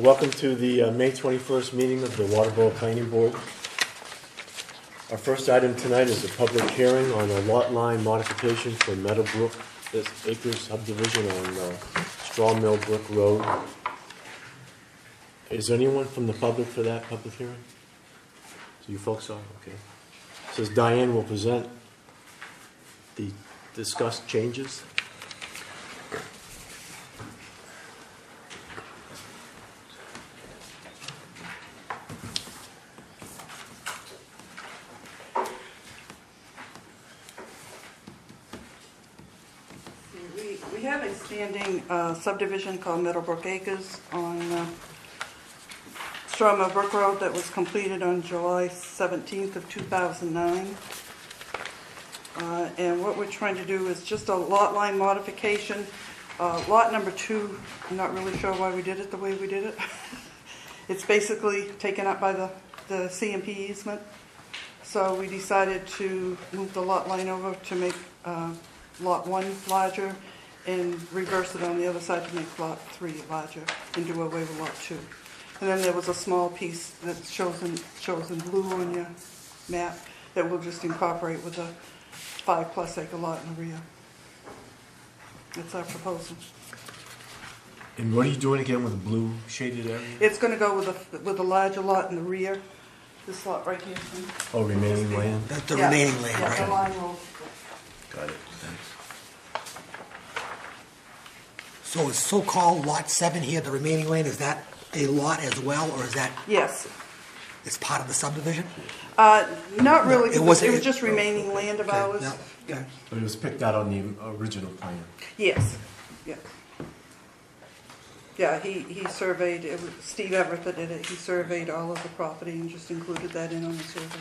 Welcome to the May 21st meeting of the Waterboro Planning Board. Our first item tonight is a public hearing on a lot line modification for Meadow Brook Acres subdivision on Straw Mill Brook Road. Is there anyone from the public for that public hearing? So you folks are? Okay. It says Dianne will present the discussed changes. We have a standing subdivision called Meadow Brook Acres on Straw Mill Brook Road that was completed on July 17th of 2009. And what we're trying to do is just a lot line modification. Lot number 2, I'm not really sure why we did it the way we did it. It's basically taken up by the C&P easement. So we decided to move the lot line over to make lot 1 larger and reverse it on the other side to make lot 3 larger and do away with lot 2. And then there was a small piece that shows in blue on your map that we'll just incorporate with a 5+ acre lot in the rear. That's our proposal. And what are you doing again with the blue shaded area? It's going to go with a larger lot in the rear. This lot right here. Oh, remaining land? That's the remaining land, Yeah, right? the line will. Got it, thanks. So is so-called lot 7 here, the remaining land, is that a lot as well, or is that, Yes. it's part of the subdivision? Not really. It 'Cause wasn't- it was just remaining land of Okay, ours. yeah, okay. But it was picked out on the original plan. Yes. Yeah. Yeah, he surveyed, it was Steve Everett that did it. He surveyed all of the property and just included that in on the survey.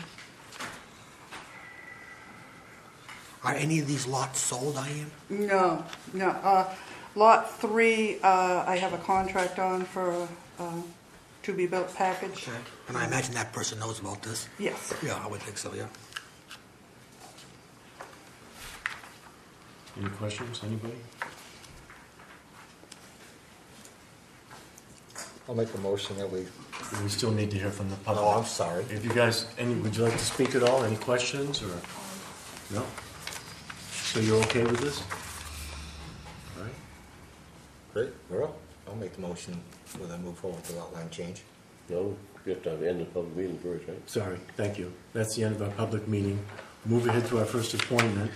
Are any of these lots sold, Diane? No. Lot 3, I have a contract on for a to-be-built package. Okay. And I imagine that person knows about this? Yes. Yeah, I would think so, yeah. Any questions, anybody? I'll make a motion that we. We still need to hear from the public. Oh, I'm sorry. If you guys, would you like to speak at all? Any questions or? No? So you're okay with this? All right. Great, we're up. I'll make the motion with a move forward with the lot line change. No, you have to end the public meeting first, right? Sorry, thank you. That's the end of our public meeting. Move ahead to our first appointment,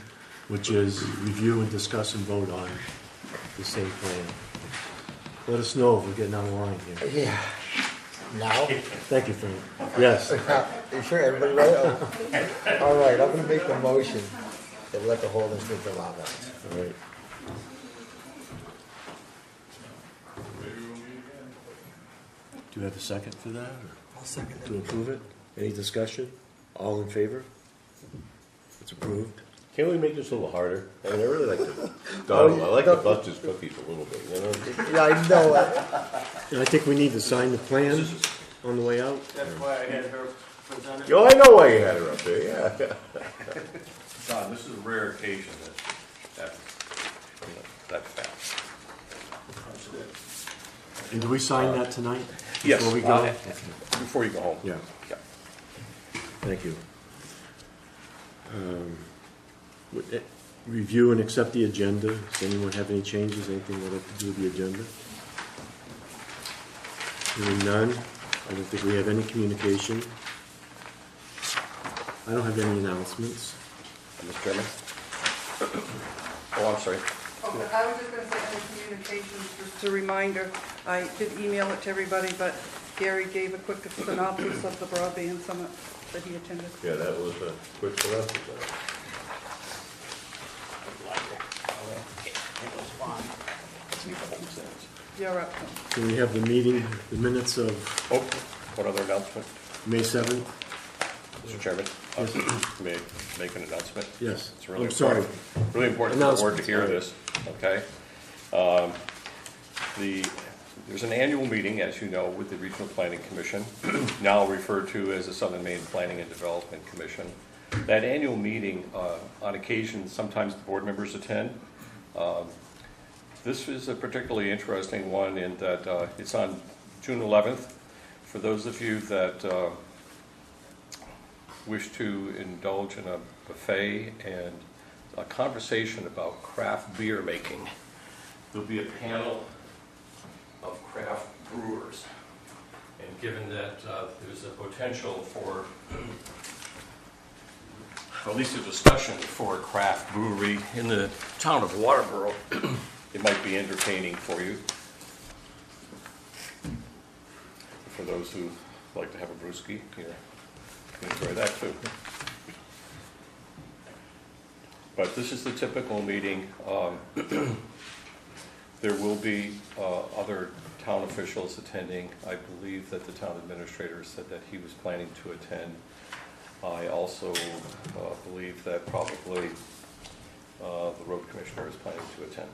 which is review and discuss and vote on the same plan. Let us know if we're getting out of line here. Yeah. Now? Thank you, Frank. Yes. You sure everybody ready? Oh. All right, I'm gonna make the motion that we let the Holdens make the lot lines. All right. Do you have a second for that, or I'll second to it. approve it? Any discussion? All in favor? It's approved. Can't we make this a little harder? I mean, I really like to, Donald, I like to bust his cookies a little bit, you know? Yeah, I know it. And I think we need to sign the plan on the way out. That's why I had her present it. Yo, I know why you had her up there, yeah. Don, this is a rare occasion that fast. And do we sign that tonight? Yes, Before we go? before you go home. Yeah. Yeah. Thank you. Review and accept the agenda. Does anyone have any changes, anything they'd like to do with the agenda? Hearing none. I don't think we have any communication. I don't have any announcements. Mr. Chairman? Oh, I'm sorry. Okay, I was just going to say under communications, just a reminder, I did email it to everybody, but Gary gave a quick synopsis of the broadband summit that he attended. Yeah, that was a quick synopsis. You're up. So we have the meeting, the minutes of Oh, one other announcement, May 7th. Mr. Chairman. May I make an announcement? Yes. It's really I'm sorry. important. Really important for the board to hear this, okay? There's an annual meeting, as you know, with the Regional Planning Commission, now referred to as the Southern Maine Planning and Development Commission. That annual meeting, on occasion, sometimes the board members attend. This is a particularly interesting one in that it's on June 11th. For those of you that wish to indulge in a buffet and a conversation about craft beer making, there'll be a panel of craft brewers. And given that there's a potential for, or at least a discussion for a craft brewery in the town of Waterboro, it might be entertaining for you. For those who like to have a brewski, you can enjoy that too. But this is the typical meeting. There will be other town officials attending. I believe that the town administrator said that he was planning to attend. I also believe that probably the road commissioner is planning to attend.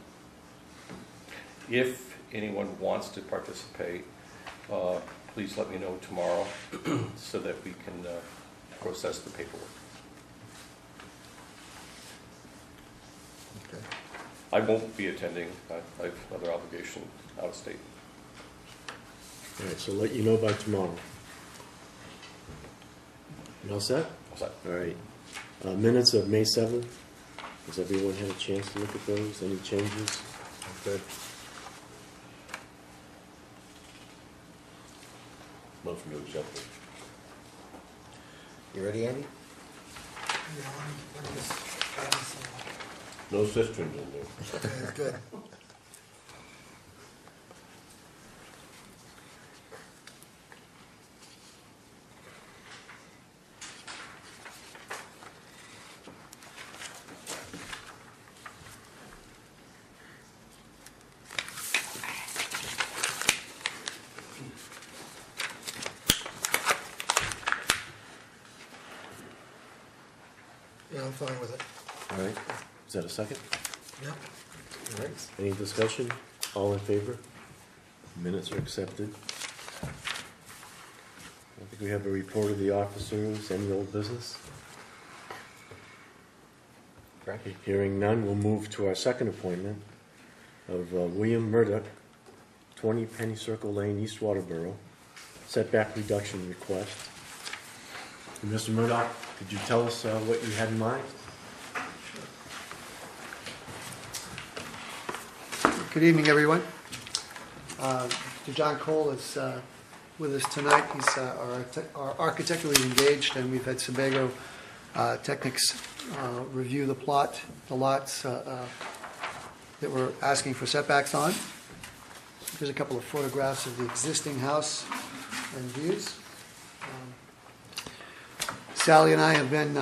If anyone wants to participate, please let me know tomorrow so that we can process the paperwork. Okay. I won't be attending. I have another obligation out of state. All right, so let you know by tomorrow. You all set? What's that? All right. Minutes of May 7th. Has everyone had a chance to look at those? Any changes? Good. Motion to accept it. You ready, Andy? Yeah, let me just, No cisterns in there. okay, good. Yeah, I'm fine with it. All right. Is that a second? Yep. All right. Any discussion? All in favor? Minutes are accepted. I think we have a report of the officers. Any old business? Okay, hearing none, we'll move to our second appointment of William Murdock, 20 Penny Circle Lane, East Waterboro, setback reduction request. And Mr. Murdock, could you tell us what you had in mind? Good evening, everyone. Mr. John Cole is with us tonight. He's our architecturally engaged, and we've had Sebago Technics review the lots that we're asking for setbacks on. Here's a couple of photographs of the existing house and views. Sally and I have been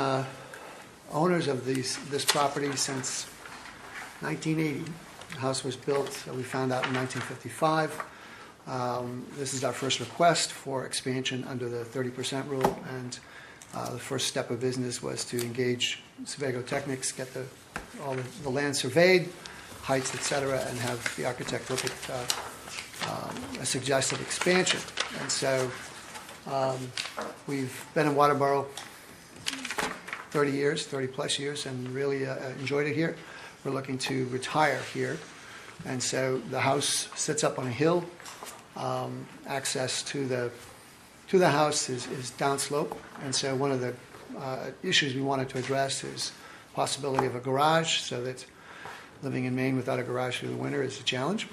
owners of this property since 1980. The house was built, we found out, in 1955. This is our first request for expansion under the 30% rule, and the first step of business was to engage Sebago Technics, get all the land surveyed, heights, etc., and have the architect look at a suggested expansion. And so we've been in Waterboro 30 plus years, and really enjoyed it here. We're looking to retire here, and so the house sits up on a hill. Access to the house is downslope, and so one of the issues we wanted to address is possibility of a garage, so that living in Maine without a garage through the winter is a challenge.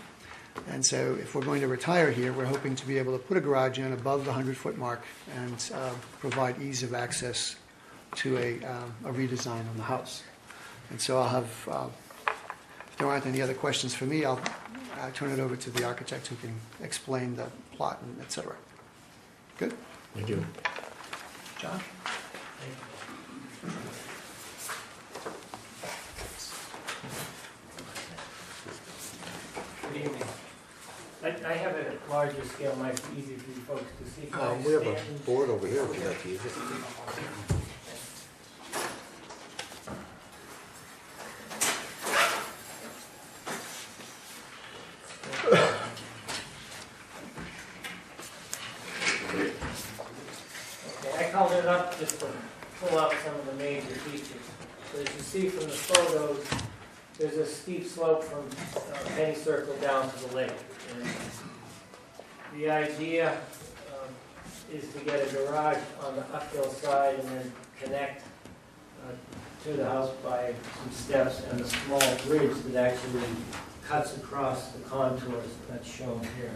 And so if we're going to retire here, we're hoping to be able to put a garage in above the 100-foot mark and provide ease of access to a redesign on the house. And so I'll have, if there aren't any other questions for me, I'll turn it over to the architect who can explain the plot and et cetera. Good? Thank you. John? Good evening. I have it at larger scale, might be easy for you folks to see. We have a board over here if you'd like to use it. I called it up just to pull out some of the major features. So as you see from the photos, there's a steep slope from Penny Circle down to the lake. And The idea is to get a garage on the uphill side and then connect to the house by some steps and a small bridge that actually cuts across the contours that's shown here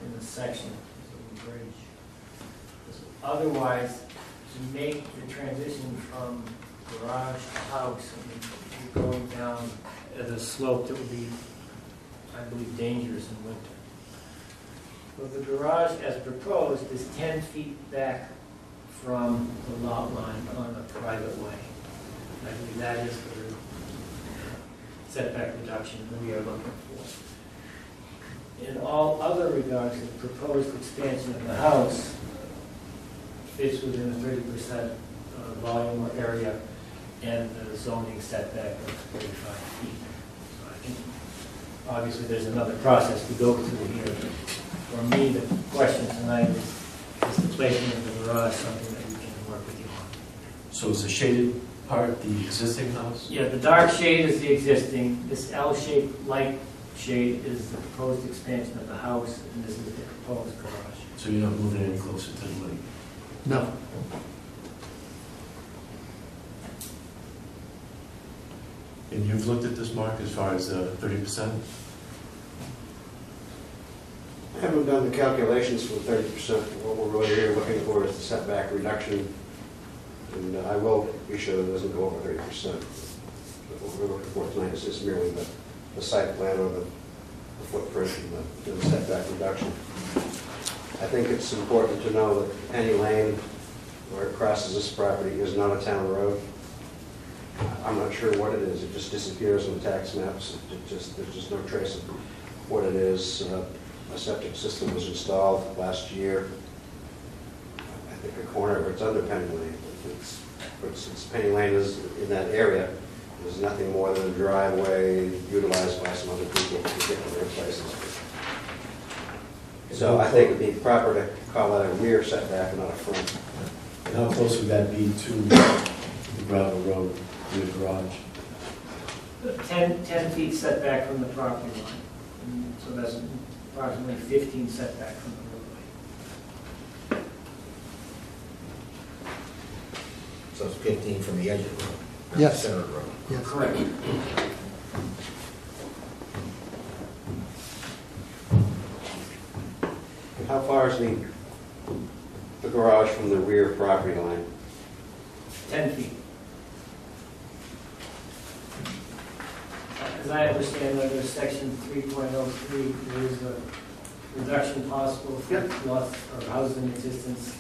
in this section, this little bridge. Otherwise, to make the transition from garage to house, you're going down at a slope that would be, I believe, dangerous in winter. So the garage, as proposed, is 10 feet back from the lot line on a private way. I believe that is the setback reduction that we are looking for. In all other regards, the proposed expansion of the house fits within the 30% volume or area and the zoning setback of 35 feet. So I think, obviously, there's another process to go through here. For me, the question tonight is the placement of the garage something that we can work with you on? So is the shaded part the existing house? Yeah, the dark shade is the existing. This L-shaped light shade is the proposed expansion of the house, and this is the proposed garage. So you're not moving any closer to the lake? No. And you've looked at this, Mark, as far as 30%? I haven't done the calculations for the 30%. What we're really here looking for is the setback reduction. And I will be sure that it doesn't go over 30%. But what we're looking for tonight is just merely the site plan or the footprint and the setback reduction. I think it's important to know that Penny Lane, where it crosses this property, is not a town road. I'm not sure what it is. It just disappears on the tax maps. There's just no trace of what it is. A septic system was installed last year. I think a corner of it's under Penny Lane. Since Penny Lane is in that area, there's nothing more than a driveway utilized by some other people to get to their places. So I think it'd be proper to call that a rear setback, not a front. And how close would that be to the gravel road, to the garage? 10 feet setback from the property line. And so that's approximately 15 setback from the roadway. So it's 15 from the edge of the road? Yes. Center of the road? Yes. Correct. And how far is the garage from the rear property line? 10 feet. As I understand under section 3.03, there is a reduction possible for lots or houses in existence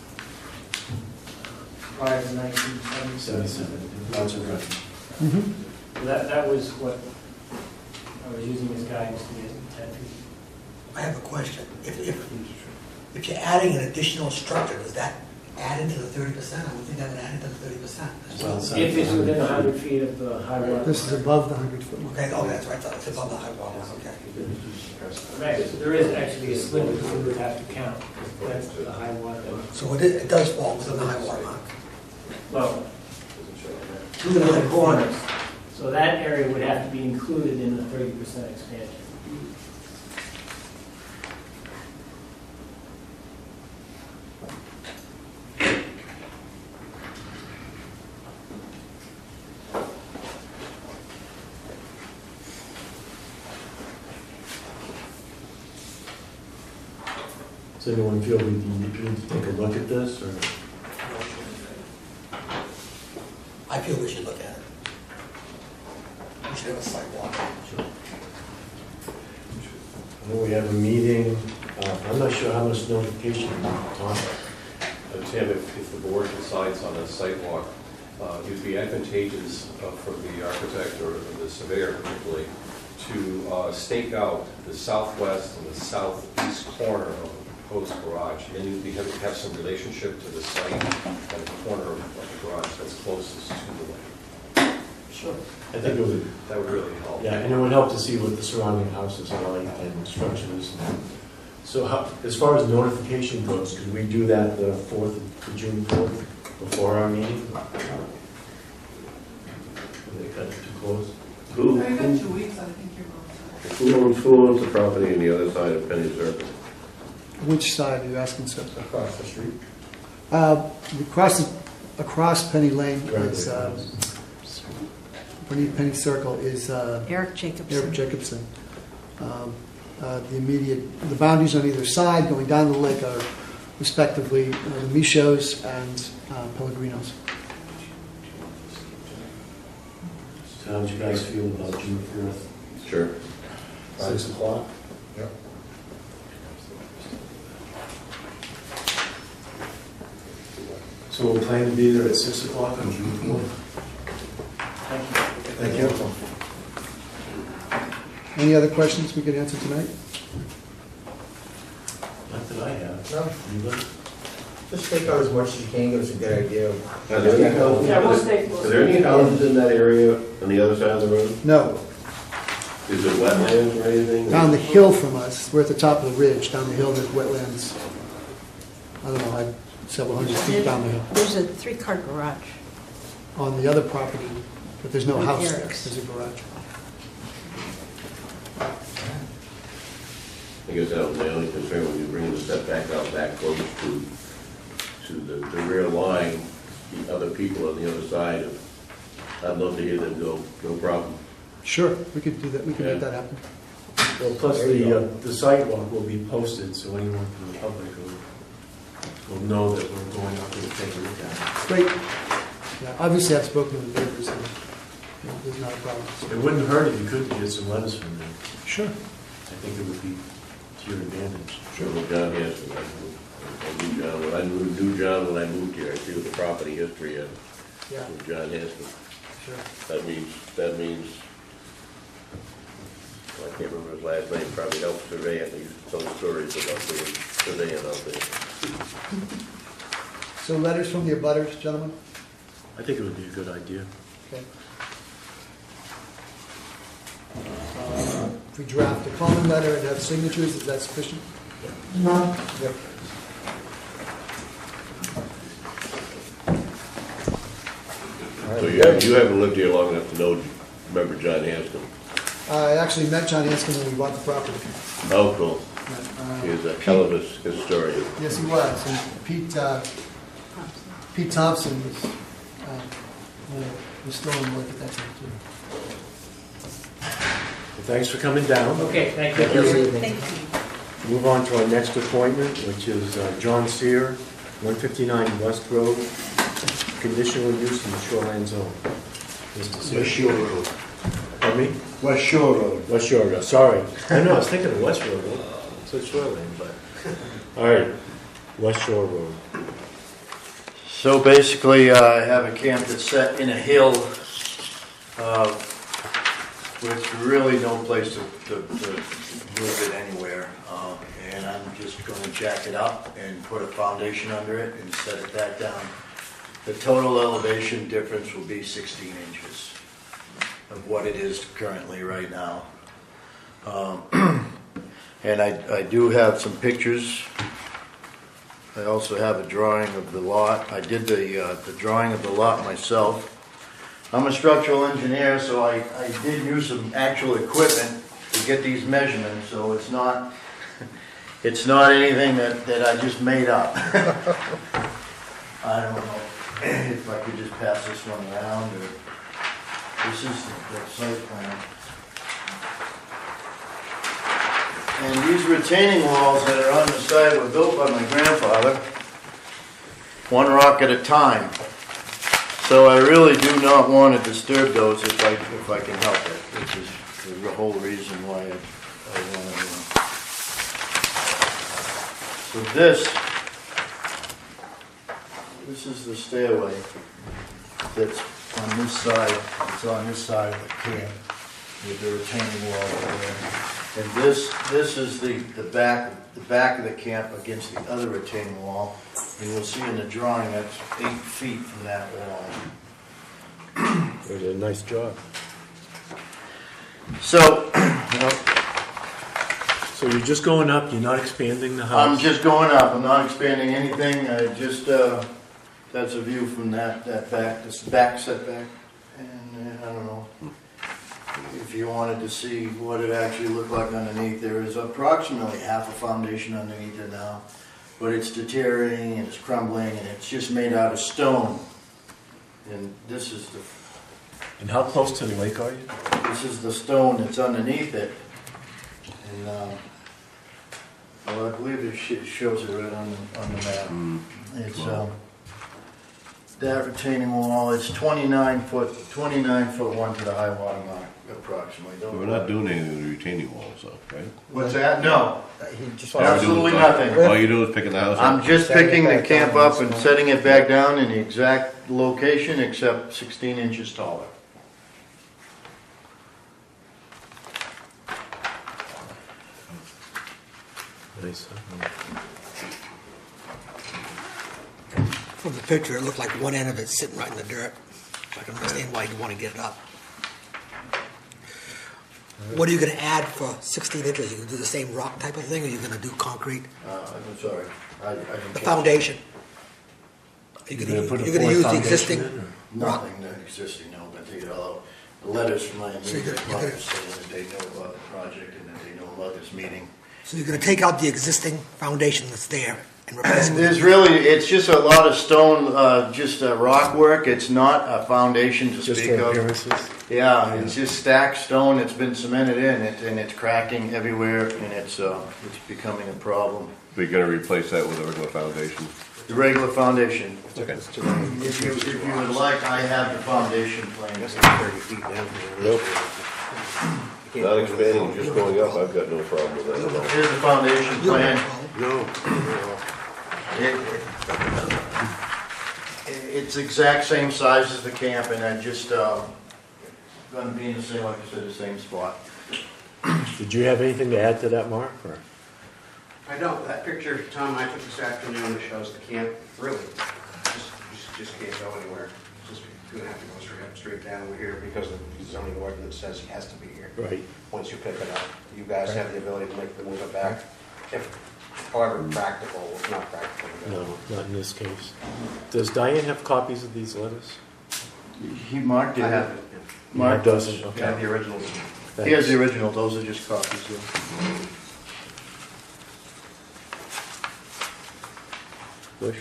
prior to 1977. 77, lots of running. So that was what I was using as guidance to get 10 feet. I have a question. If you're adding an additional structure, does that add into the 30%? I would think that would add into the 30% as well. If it's within 100 feet of the high water. This is above the 100-foot line. Okay, oh, that's right, it's above the high water, okay. Actually, there is actually a sliver that we would have to count, because that's the high water mark. So it does fall within the high water mark. Well, two of the corners. So that area would have to be included in the 30% expansion. Does anyone feel we need to take a look at this, or? I feel we should look at it. We should have a sidewalk. I know we have a meeting, I'm not sure how much notification, Tom. Tim, if the board decides on a site walk, it would be advantageous for the architect or the surveyor particularly to stake out the southwest and the southeast corner of the proposed garage. And then you'd have some relationship to the site and the corner of the garage that's closest to the lake. Sure. I think it would, That would really help. yeah, and it would help to see what the surrounding houses are like and structures. So as far as notification goes, could we do that the 4th, the June 4th, before our meeting? Are they cut it too close? Who I got 2 weeks, I think you're going to. owns the property on the other side of Penny Circle? Which side are you asking, sir? Across the street. Across Penny Lane is, beneath Penny Circle is Eric Jacobson. Eric Jacobson. The boundaries on either side going down the lake are respectively the Michos and Pellegrinos. So how do you guys feel about June 4th? Sure. 6 o'clock? Yep. So we'll plan to be there at 6 o'clock on June 4th? Thank you. Any other questions we could answer tonight? Not that I have. No, Anybody? just take out as much as you can, give us a good idea of. Are there any houses- Yeah, we'll stay- Are there any houses in that area on the other side of the road? No. Is it wetlands or anything? Down the hill from us, we're at the top of the ridge. Down the hill, there's wetlands. I don't know, several hundred feet down the hill. There's a 3-car garage. On the other property, but there's no On house there. Eric's. There's a garage. I guess that was my only concern when you bring the setback out back close to the rear line, the other people on the other side. I'd love to hear them go, no problem. Sure, we could do that. We could make that happen. Well, plus There you go. the sidewalk will be posted, so anyone from the public will know that we're going up there to take a look at Great. Yeah, obviously I've spoken to the neighbors and there's not a problem. it. It wouldn't hurt if you could get some letters from them. Sure. I think it would be to your advantage. Sure, well, John has, I knew John, when I knew John when I moved here, I see the property history of Yeah, John Haskell. sure. That means, well, I can't remember his last name, probably helped survey, and he used to tell stories about the surveying out there. So letters from the abutters, gentlemen? I think it would be a good idea. Okay. If we draft a common letter and have signatures, is that sufficient? No. Yep. So you haven't lived here long enough to remember John Haskell. I actually met John Hanscom when we bought the property. Oh, cool. Uh, He's a hell of a historian. Yes, he was. And Pete Thompson was still on work at that time too. Well, thanks for coming down. Okay, thank Thank you. you. Thank you. Move on to our next appointment, which is John Sear, 159 West Road, conditional use in the Shoreland zone. Mr. Sear. West Shore Road. Pardon me? West Shore Road. West Shore Road, sorry. I know, I was thinking of West Shore Road. So it's Shoreland, but, all right, West Shore Road. So basically, I have a camp that's set in a hill with really no place to move it anywhere. And I'm just going to jack it up and put a foundation under it and set it back down. The total elevation difference will be 16 inches of what it is currently right now. And I do have some pictures. I also have a drawing of the lot. I did the drawing of the lot myself. I'm a structural engineer, so I did use some actual equipment to get these measurements, so it's not anything that I just made up. I don't know if I could just pass this one around, or this is the site plan. And these retaining walls that are on the side were built by my grandfather, one rock at a time. So I really do not want to disturb those if I can help it, which is the whole reason why I want to. So this is the stairway that's on this side. It's on this side of the camp with the retaining wall there. And this is the back of the camp against the other retaining wall. And you'll see in the drawing that's 8 feet from that wall. You did a nice job. So, So you're just going up, you're not expanding the house? I'm just going up. I'm not expanding anything. I just that's a view from that back, this back setback. And I don't know. if you wanted to see what it actually looked like underneath, there is approximately half a foundation underneath it now. But it's deteriorating and it's crumbling and it's just made out of stone. And this is And how close to the lake are you? this is the stone that's underneath it. And, well, I believe it shows it right on the map. It's, that retaining wall, it's 29 foot 1 to the high water mark, approximately. We're not doing anything with the retaining walls, though, right? What's that? No, He just absolutely nothing. All you do is picking the house up? I'm just Setting it picking the back camp down, up and so- setting it back down in the exact location except 16 inches taller. Nice. From the picture, it looked like one end of it's sitting right in the dirt. So I can understand why you'd want to get it up. What are you going to add for 16 inches? Are you going to do the same rock type of thing, or are you going to do concrete? I'm sorry, I didn't The catch foundation. Are you You're going gonna put a to fourth use the foundation existing in, or? rock? nothing that existing, no, but take it all out. The letters from my So you're immediate gonna- clients saying that they know about the project and that they know about this meeting. So you're going to take out the existing foundation that's there and replace it with... There's really, it's just a lot of stone, just rock work. It's not a foundation to Just speak for of. appearances? Yeah, it's just stacked stone that's been cemented in, and it's cracking everywhere, and it's becoming a problem. We're gonna replace that with a regular foundation. The regular foundation. Okay. If you would like, I have the foundation plan. That's like 30 feet down here. Nope. Not expanding, just going up, I've got no problem with that at all. Here's the foundation plan. No. It's exact same size as the camp, and I just gonna be in the same, like I said, the same spot. Did you have anything to add to that, Mark, or? I don't. That picture Tom and I took this afternoon that shows the camp, really, just can't go anywhere. Just gonna have to go straight down over here because the zoning ordinance says he has to be here. Right. Once you pick it up, you guys have the ability to make the move it back, if, however practical, if not practical. No, not in this case. Does Diane have copies of these letters? Mark did I have have it. it. Mark doesn't, does. You have okay. the originals. He has the original, those are just copies, yeah. It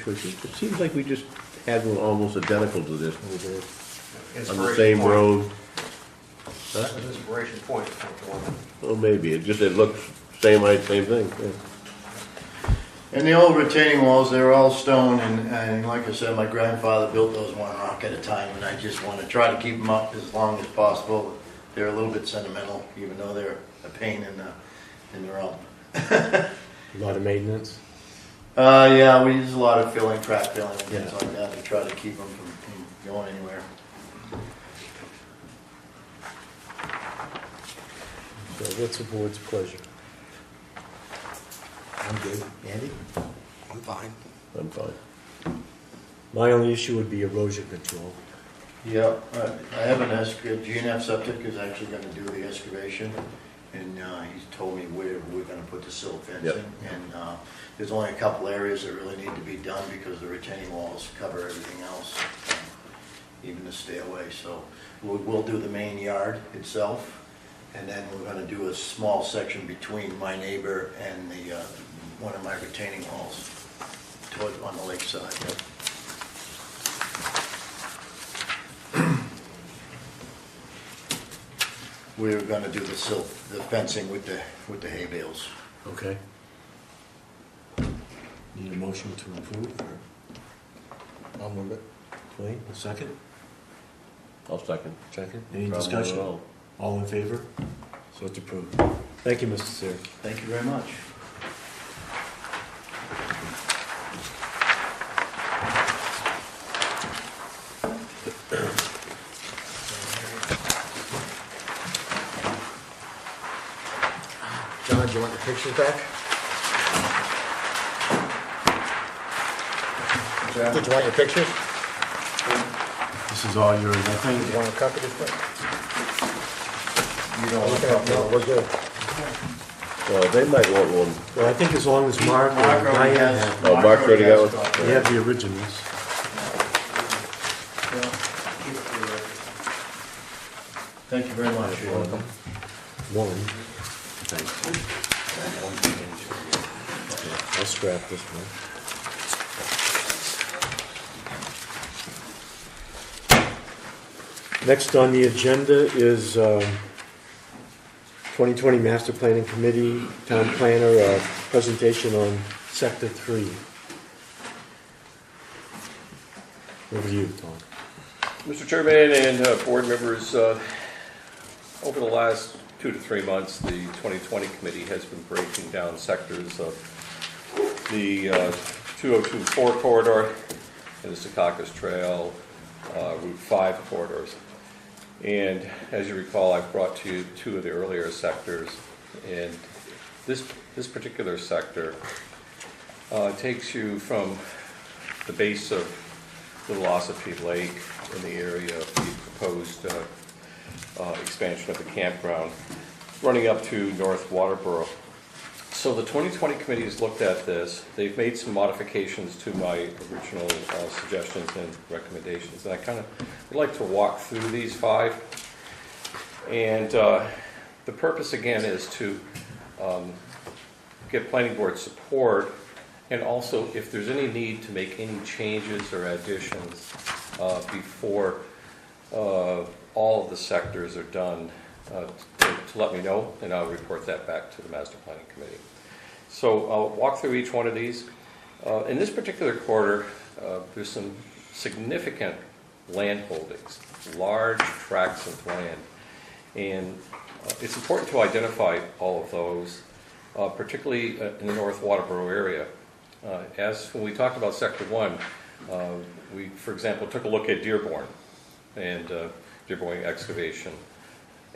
seems like we just had one almost identical to this on the Inspiration same point. road. That's an inspiration point. Well, maybe, it looks same height, same thing. Yeah. And the old retaining walls, they're all stone, and like I said, my grandfather built those one rock at a time, and I just want to try to keep them up as long as possible. They're a little bit sentimental, even though they're a pain in the realm. A lot of maintenance? Yeah, we use a lot of filling, crack filling, and things Yeah. like that to try to keep them from going anywhere. So what's the board's pleasure? I'm good. Andy? I'm fine. I'm fine. My only issue would be erosion control. Yeah, I have an GNF Septic is actually going to do the excavation, and he's told me where we're going to put the silt fencing. Yep. And there's only a couple areas that really need to be done because the retaining walls cover everything else, even the stairway. So we'll do the main yard itself, and then we're going to do a small section between my neighbor and the one of my retaining walls on the lakeside. We were gonna do the fencing with the hay bales. Okay. Need a motion to approve, or I'll move it. Dwayne, a second? I'll second. Second. Any Problem discussion? at all. All in favor? So it's approved. Thank you, Mr. Seer. Thank you very much. John, do you want the pictures back? Did you want your pictures? This is all yours, I think. Do you want a copy of this? You don't want to No, we're good. Well, they might want one. Well, I think as long as Mark and Mark already Diane has. have, Oh, Mark already got one? they have the originals. Thank you very much. You're welcome. One. I'll scrap this one. Next on the agenda is 2020 Master Planning Committee, Town Planner, presentation on Sector 3. Over to you, Tom. Mr. Chairman and board members, over the last 2 to 3 months, the 2020 committee has been breaking down sectors of the 2024 corridor and the Secaucus Trail, Route 5 corridors. And as you recall, I've brought to you 2 of the earlier sectors, and this particular sector takes you from the base of Little Ossipee Lake in the area of the proposed expansion of the campground, running up to North Waterboro. So the 2020 committee has looked at this. They've made some modifications to my original suggestions and recommendations, and I kind of would like to walk through these 5. And the purpose again is to get planning board support, and also if there's any need to make any changes or additions before all of the sectors are done, to let me know, and I'll report that back to the Master Planning Committee. So I'll walk through each one of these. In this particular quarter, there's some significant land holdings, large tracts of land, and it's important to identify all of those, particularly in the North Waterboro area. As when we talked about Sector 1, we, for example, took a look at Dearborn and Dearborn excavation.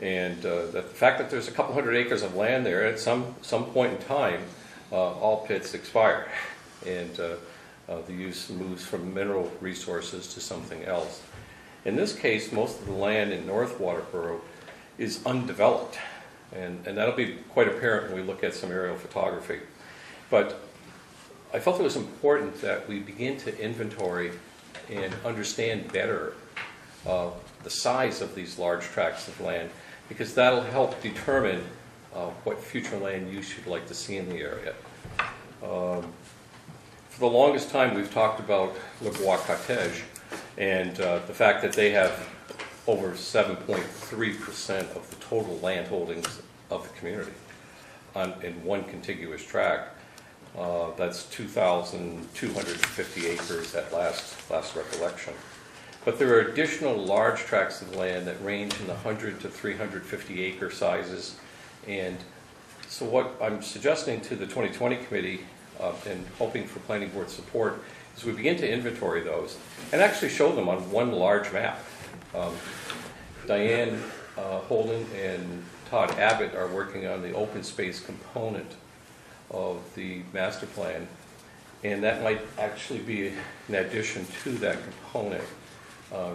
And the fact that there's a couple hundred acres of land there, at some point in time, all pits expire, and the use moves from mineral resources to something else. In this case, most of the land in North Waterboro is undeveloped, and that'll be quite apparent when we look at some aerial photography. But I felt it was important that we begin to inventory and understand better the size of these large tracts of land, because that'll help determine what future land use you'd like to see in the area. For the longest time, we've talked about Le Bois Cottage and the fact that they have over 7.3% of the total land holdings of the community in one contiguous tract. That's 2,250 acres at last recollection. But there are additional large tracts of land that range in the 100 to 350 acre sizes. And so what I'm suggesting to the 2020 committee and hoping for planning board support is we begin to inventory those and actually show them on one large map. Dianne Holden and Todd Abbott are working on the open space component of the master plan, and that might actually be an addition to that component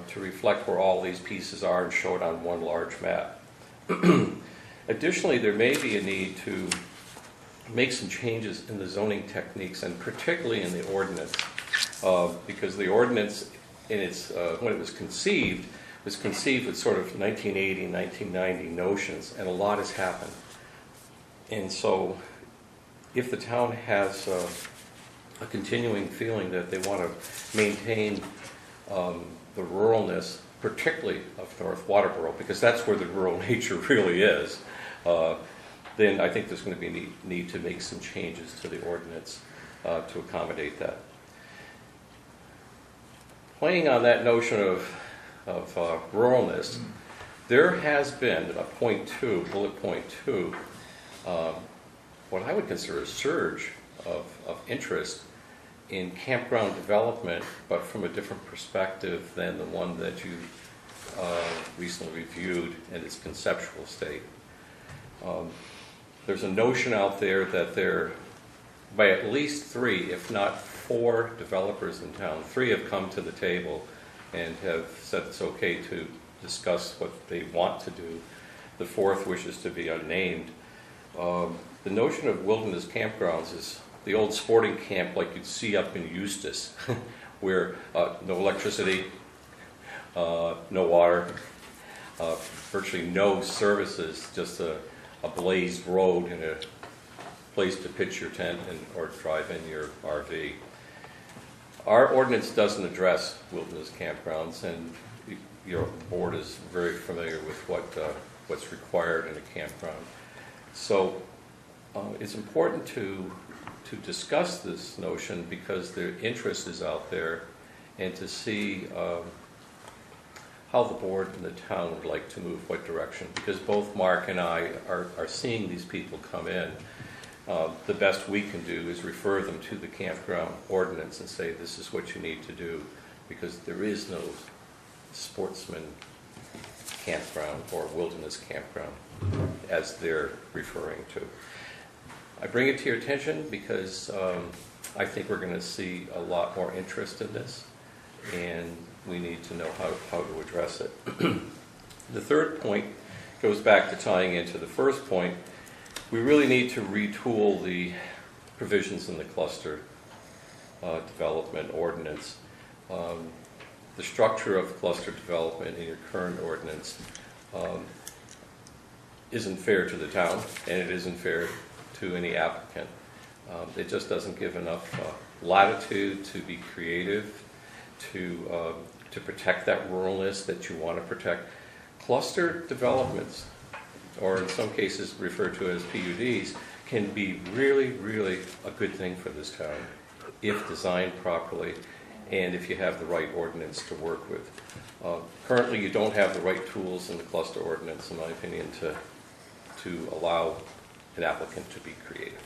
to reflect where all these pieces are and show it on one large map. Additionally, there may be a need to make some changes in the zoning techniques, and particularly in the ordinance, because the ordinance, in its when it was conceived with sort of 1980, 1990 notions, and a lot has happened. And so, if the town has a continuing feeling that they want to maintain the ruralness, particularly of North Waterboro, because that's where the rural nature really is, then I think there's going to be a need to make some changes to the ordinance to accommodate that. Playing on that notion of ruralness, there has been a bullet point 2, what I would consider a surge of interest in campground development, but from a different perspective than the one that you recently reviewed in its conceptual state. There's a notion out there that there, by at least 3, if not 4 developers in town, 3 have come to the table and have said it's okay to discuss what they want to do. The 4th wishes to be unnamed. The notion of wilderness campgrounds is the old sporting camp like you'd see up in Eustis, where no electricity, no water, virtually no services, just a blazed road and a place to pitch your tent or drive in your RV. Our ordinance doesn't address wilderness campgrounds, and your board is very familiar with what's required in a campground. So it's important to discuss this notion because the interest is out there, and to see how the board and the town would like to move, what direction. Because both Mark and I are seeing these people come in. The best we can do is refer them to the campground ordinance and say, this is what you need to do, because there is no sportsman campground or wilderness campground as they're referring to. I bring it to your attention because I think we're going to see a lot more interest in this, and we need to know how to address it. The third point goes back to tying into the first point. We really need to retool the provisions in the cluster development ordinance. The structure of cluster development in your current ordinance isn't fair to the town, and it isn't fair to any applicant. It just doesn't give enough latitude to be creative, to protect that ruralness that you want to protect. Cluster developments, or in some cases referred to as PUDs, can be really, really a good thing for this town if designed properly and if you have the right ordinance to work with. Currently, you don't have the right tools in the cluster ordinance, in my opinion, to allow an applicant to be creative.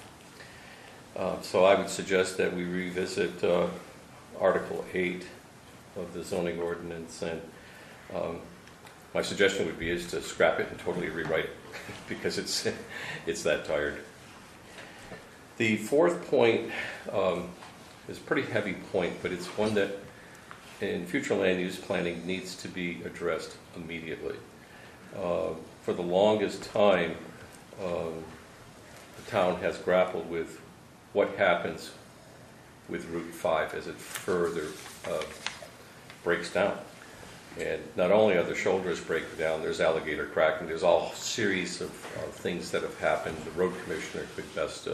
So I would suggest that we revisit Article 8 of the zoning ordinance, and my suggestion would be is to scrap it and totally rewrite it because it's that tired. The fourth point is a pretty heavy point, but it's one that in future land use planning needs to be addressed immediately. For the longest time, the town has grappled with what happens with Route 5 as it further breaks down. And not only are the shoulders breaking down, there's alligator cracking, there's all series of things that have happened. The road commissioner could best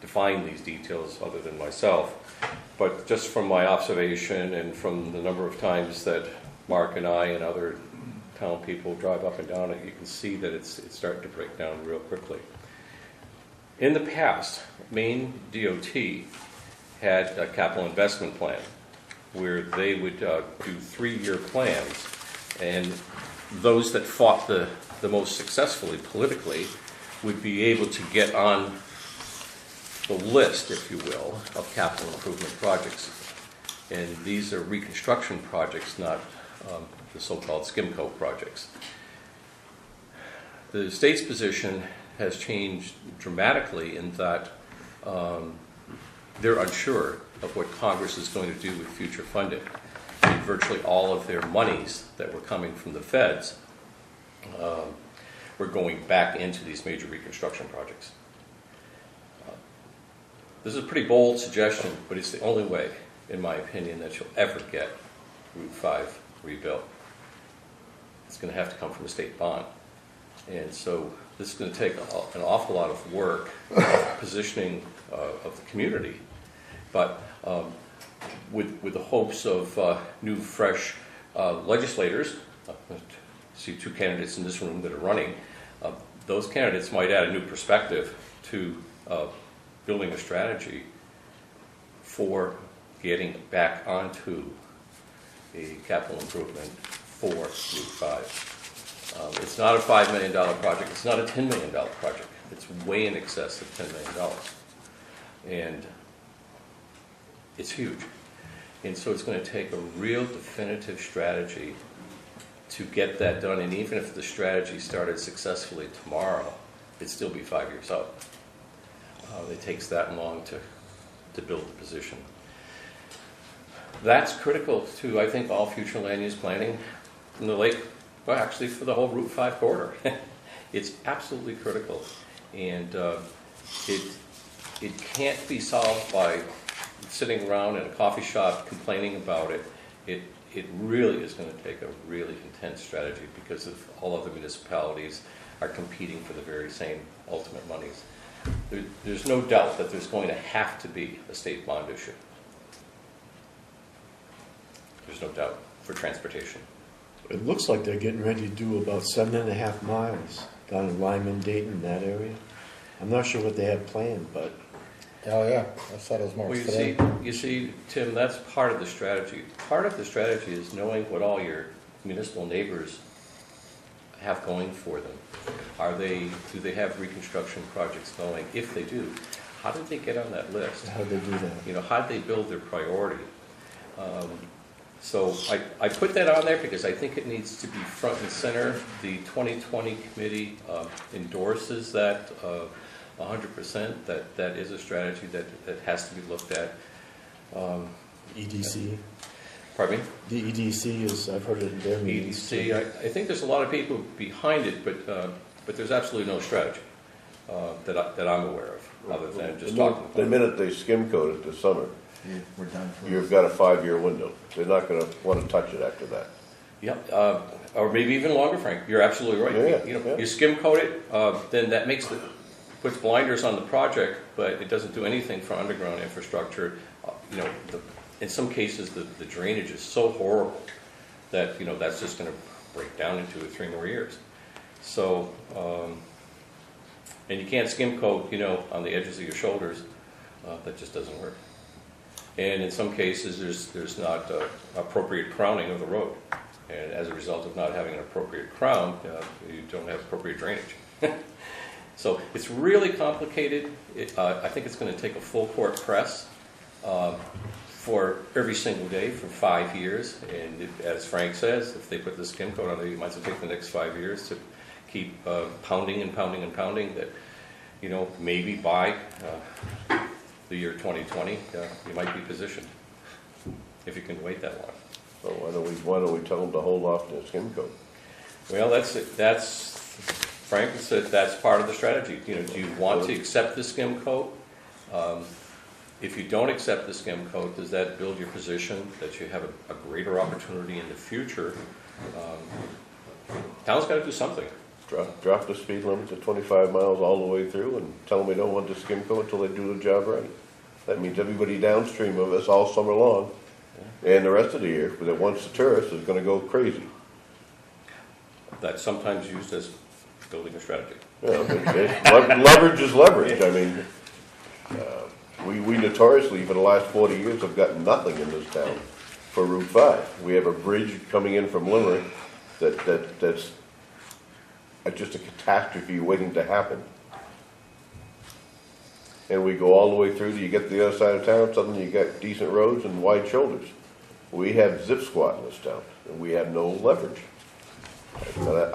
define these details other than myself. But just from my observation and from the number of times that Mark and I and other town people drive up and down it, you can see that it's starting to break down real quickly. In the past, Maine DOT had a capital investment plan where they would do 3-year plans, and those that fought the most successfully politically would be able to get on the list, if you will, of capital improvement projects. And these are reconstruction projects, not the so-called SKIMCO projects. The state's position has changed dramatically in that they're unsure of what Congress is going to do with future funding. And virtually all of their monies that were coming from the feds were going back into these major reconstruction projects. This is a pretty bold suggestion, but it's the only way, in my opinion, that you'll ever get Route 5 rebuilt. It's going to have to come from a state bond. And so this is going to take an awful lot of work, positioning of the community, but with the hopes of new, fresh legislators. I see 2 candidates in this room that are running. Those candidates might add a new perspective to building a strategy for getting back onto a capital improvement for Route 5. It's not a $5 million project. It's not a $10 million project. It's way in excess of $10 million. And it's huge. And so it's going to take a real definitive strategy to get that done. And even if the strategy started successfully tomorrow, it'd still be 5 years out. It takes that long to build the position. That's critical to, I think, all future land use planning in the lake, well, actually for the whole Route 5 corridor. It's absolutely critical. And it can't be solved by sitting around in a coffee shop complaining about it. it really is going to take a really intense strategy because of all other municipalities are competing for the very same ultimate monies. There's no doubt that there's going to have to be a state bond issue. There's no doubt for transportation. It looks like they're getting ready to do about 7.5 miles down in Lyman, Dayton, that area. I'm not sure what they have planned, but Oh, yeah, I saw those Well, marks you today. see, Tim, that's part of the strategy. Part of the strategy is knowing what all your municipal neighbors have going for them. Do they have reconstruction projects going? If they do, how did they get on that list? how'd they do that? You know, how did they build their priority? So I put that on there because I think it needs to be front and center. The 2020 committee endorses that 100%. That is a strategy that has to be looked at. EDC. Pardon me? The EDC is, I've heard it in their meetings. EDC, I think there's a lot of people behind it, but there's absolutely no strategy that I'm aware of, other than just talking The about it. minute they skim coat it this summer, We're done for you've got a 5-year window. They're not gonna wanna touch it after that. Yeah, or maybe even longer, Frank. You're absolutely right. Yeah, You know, yeah. you skim coat it, then that puts blinders on the project, but it doesn't do anything for underground infrastructure. You know, in some cases, the drainage is so horrible that, you know, that's just going to break down in 2 or 3 more years. So, and you can't skim coat, you know, on the edges of your shoulders. That just doesn't work. And in some cases, there's not appropriate crowning of the road. And as a result of not having an appropriate crown, you don't have appropriate drainage. So it's really complicated. I think it's going to take a full court press for every single day for 5 years. And as Frank says, if they put the skim coat on there, you might as well take the next 5 years to keep pounding and pounding and pounding that, you know, maybe by the year 2020, you might be positioned if you can wait that long. So why don't we tell them to hold off the skim coat? Well, that's Frank said that's part of the strategy. You know, do you want to accept the skim coat? If you don't accept the skim coat, does that build your position that you have a greater opportunity in the future? Town's got to do something. Drop the speed limit to 25 miles all the way through and tell them we don't want the skim coat until they do the job right. That means everybody downstream of us all summer long and the rest of the year that wants the tourists is going to go crazy. That's sometimes used as building a strategy. Yeah, but leverage is leverage. I mean, we notoriously, for the last 40 years, have gotten nothing in this town for Route 5. We have a bridge coming in from Limerick that's just a catastrophe waiting to happen. And we go all the way through till you get to the other side of town, suddenly you got decent roads and wide shoulders. We have zip squat in this town, and we have no leverage. But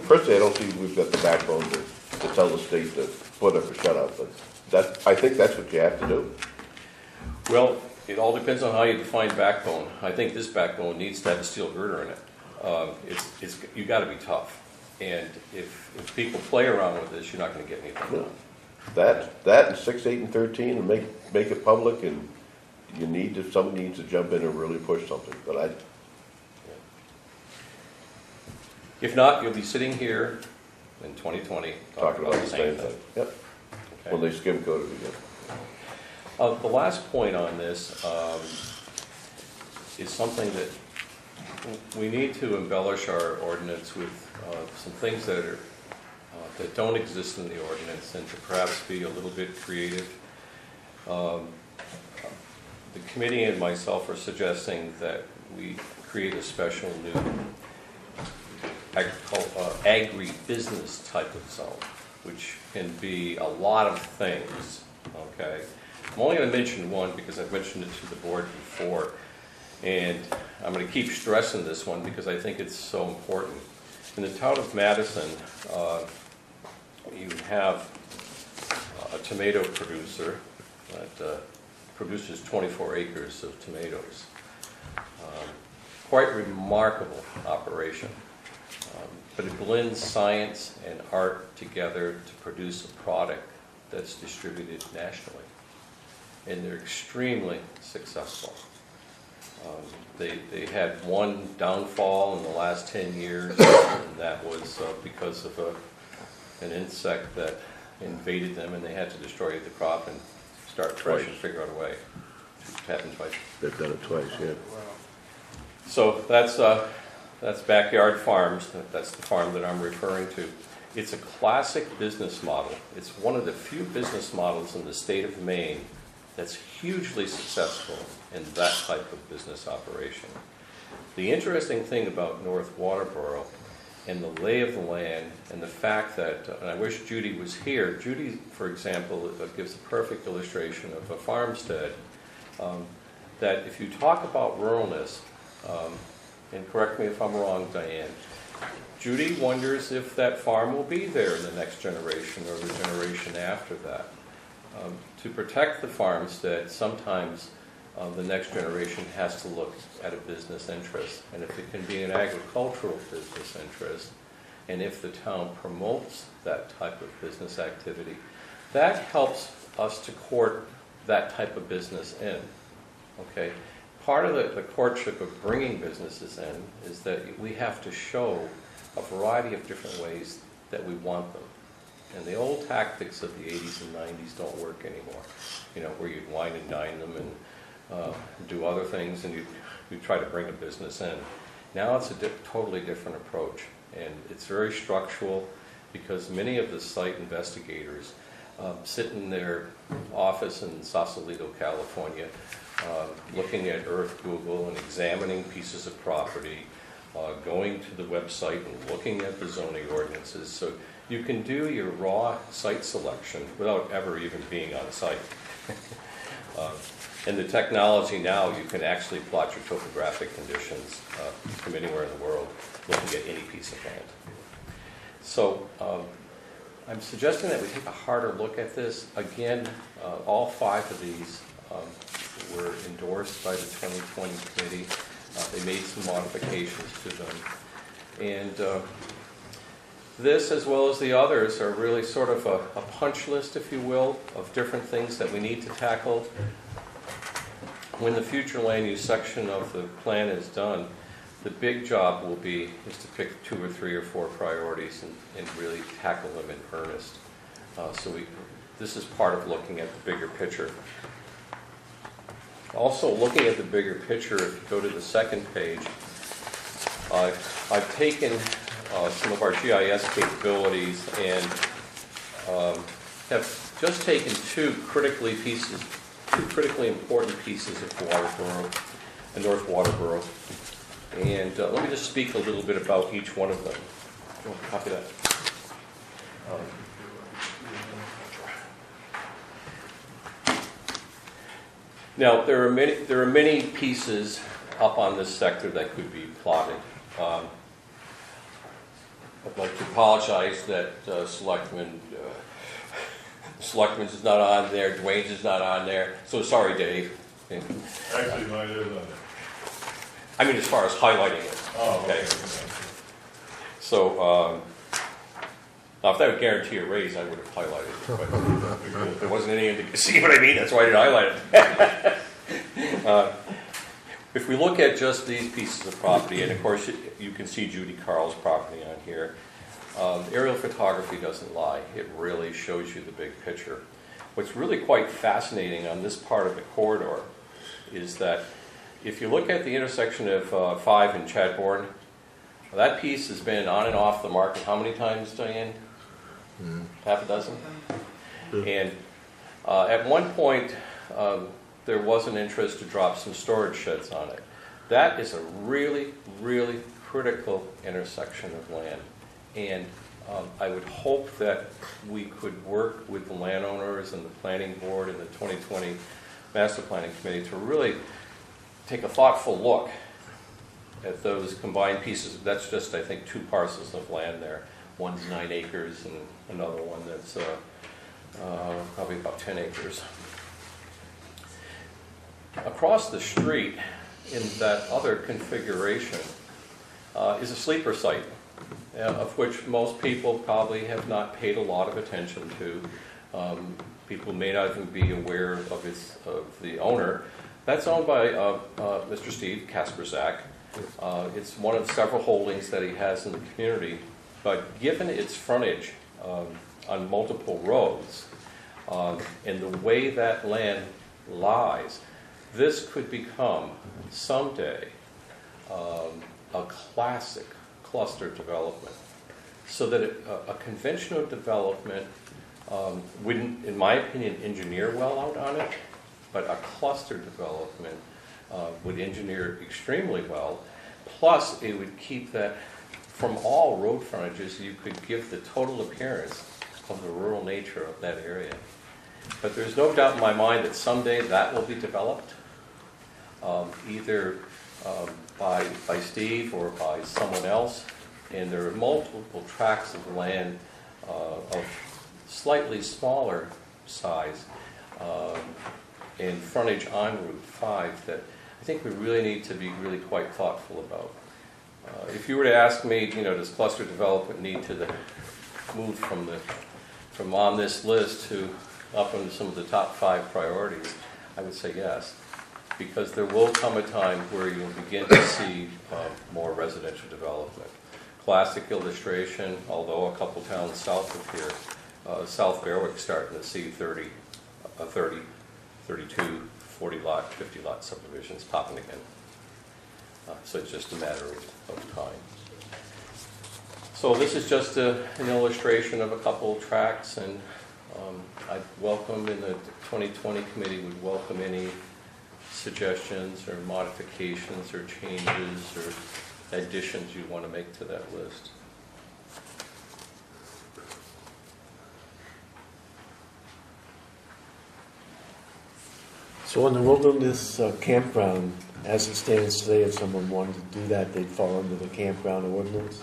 personally, I don't see we've got the backbone to tell the state to put up or shut up, but I think that's what you have to do. Well, it all depends on how you define backbone. I think this backbone needs to have a steel girder in it. You got to be tough, and if people play around with this, you're not going to get anything done. That and 6, 8, and 13, and make it public, and somebody needs to jump in and really push something. But If not, you'll be sitting here in 2020 talking about the same thing. Yep. Okay. When they skim coat it again. The last point on this is something that we need to embellish our ordinance with some things that don't exist in the ordinance, and to perhaps be a little bit creative. The committee and myself are suggesting that we create a special new agribusiness type of zone, which can be a lot of things, okay? I'm only going to mention one because I've mentioned it to the board before, and I'm going to keep stressing this one because I think it's so important. In the town of Madison, you have a tomato producer that produces 24 acres of tomatoes. Quite remarkable operation. But it blends science and art together to produce a product that's distributed nationally. And they're extremely successful. They had one downfall in the last 10 years, and that was because of an insect that invaded them, and they had to destroy the crop and start fresh and figure out a way. It happened twice. They've done it twice, yeah. So that's Backyard Farms. That's the farm that I'm referring to. It's a classic business model. It's one of the few business models in the state of Maine that's hugely successful in that type of business operation. The interesting thing about North Waterboro and the lay of the land and the fact that, and I wish Judy was here, Judy, for example, gives a perfect illustration of a farmstead, that if you talk about ruralness, and correct me if I'm wrong, Diane, Judy wonders if that farm will be there in the next generation or the generation after that. To protect the farmstead, sometimes the next generation has to look at a business interest. And if it can be an agricultural business interest, and if the town promotes that type of business activity, that helps us to court that type of business in. Okay? Part of the courtship of bringing businesses in is that we have to show a variety of different ways that we want them. And the old tactics of the 80s and 90s don't work anymore. You know, where you'd wine and dine them and do other things, and you try to bring a business in. Now it's a totally different approach, and it's very structural because many of the site investigators sit in their office in Sausalito, California, looking at Earth Google and examining pieces of property, going to the website and looking at the zoning ordinances. So you can do your raw site selection without ever even being on site. And the technology now, you can actually plot your topographic conditions from anywhere in the world, looking at any piece of land. So I'm suggesting that we take a harder look at this. Again, all 5 of these were endorsed by the 2020 committee. They made some modifications to them. And this, as well as the others, are really sort of a punch list, if you will, of different things that we need to tackle. When the future land use section of the plan is done, the big job will be is to pick 2 or 3 or 4 priorities and really tackle them in earnest. This is part of looking at the bigger picture. Also, looking at the bigger picture, if you go to the second page, I've taken some of our GIS capabilities and have just taken 2 critically important pieces of Waterboro, the North Waterboro. And let me just speak a little bit about each one of them. Do you want to copy that? Now, there are many pieces up on this sector that could be plotted. I'd like to apologize that Selectman's is not on there, Dwayne's is not on there. So sorry, Dave. Actually, mine is on there. I mean, as far as highlighting it. Oh, okay. So, now if that would guarantee a raise, I would have highlighted it. But if there wasn't any, see what I mean? That's why I didn't highlight it. If we look at just these pieces of property, and of course you can see Judy Carl's property on here, aerial photography doesn't lie. It really shows you the big picture. What's really quite fascinating on this part of the corridor is that if you look at the intersection of 5 and Chadbourne, that piece has been on and off the market how many times, Diane? Half a dozen? And at one point, there was an interest to drop some storage sheds on it. That is a really, really critical intersection of land. And I would hope that we could work with the landowners and the planning board and the 2020 Master Planning Committee to really take a thoughtful look at those combined pieces. That's just, I think, 2 parcels of land there. One's 9 acres and another one that's probably about 10 acres. Across the street in that other configuration is a sleeper site, of which most people probably have not paid a lot of attention to. People may not even be aware of the owner, That's owned by Mr. Steve Kasperzak. It's one of several holdings that he has in the community, but given its frontage on multiple roads and the way that land lies, this could become someday a classic cluster development. So that a conventional development wouldn't, in my opinion, engineer well out on it, but a cluster development would engineer extremely well. Plus, it would keep that from all road frontages. You could give the total appearance of the rural nature of that area. But there's no doubt in my mind that someday that will be developed, either by Steve or by someone else. And there are multiple tracts of land of slightly smaller size and frontage on Route 5 that I think we really need to be really quite thoughtful about. If you were to ask me, does cluster development need to move from on this list to up into some of the top 5 priorities, I would say yes. Because there will come a time where you'll begin to see more residential development. Classic illustration, although a couple towns south of here, South Berwick starting to see 30, 32, 40 lot, 50 lot subdivisions popping again. So it's just a matter of time. So this is just an illustration of a couple of tracks, and I'd welcome, in the 2020 committee, would welcome any suggestions or modifications or changes or additions you want to make to that list. So on the wilderness campground, as it stands today, if someone wanted to do that, they'd fall under the campground ordinance.